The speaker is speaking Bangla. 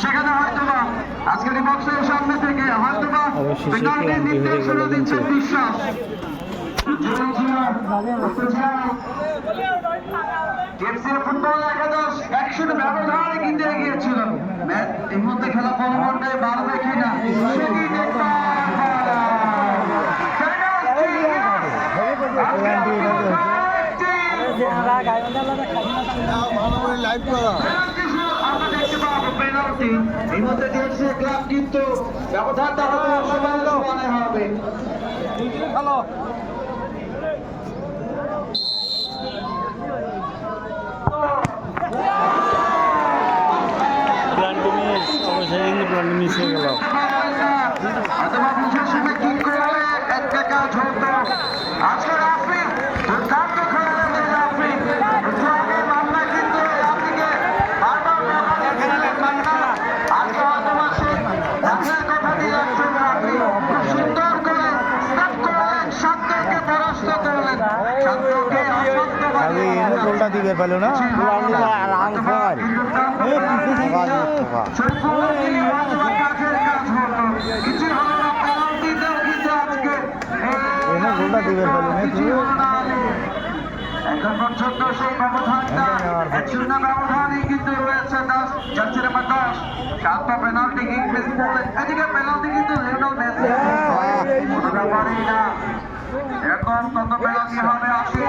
সেখানে হয়তোবা আজকের বক্সের সামনে থেকে হয়তোবা পেনাল্টির নির্দেশনা দিচ্ছেন বিশ্বাস। ফুটবল একাদশ 100 ব্যবধানে কিন্তু এগিয়েছিল। এই মধ্যে খেলা পরবর্তীতে বাড়বে কিনা এই মধ্যে দিয়েছে ক্লাব, কিন্তু ব্যবধানটা মনে হবে। হ্যালো মিশে গেল। গোলটা দিবে পেলো না গোলটা দিবে পেলো এখন পর্যন্ত সেই ব্যবধানটা 1-0 ব্যবধানই কিন্তু রয়েছে 10 যাচ্ছে নাম্বার 10 সাতটা পেনাল্টি কিক মিস করলেন। এদিকে পেনাল্টি কিন্তু লিওনেল মেসি কোনো ব্যাপারই না। এখন কত পেনাল্টি হবে 80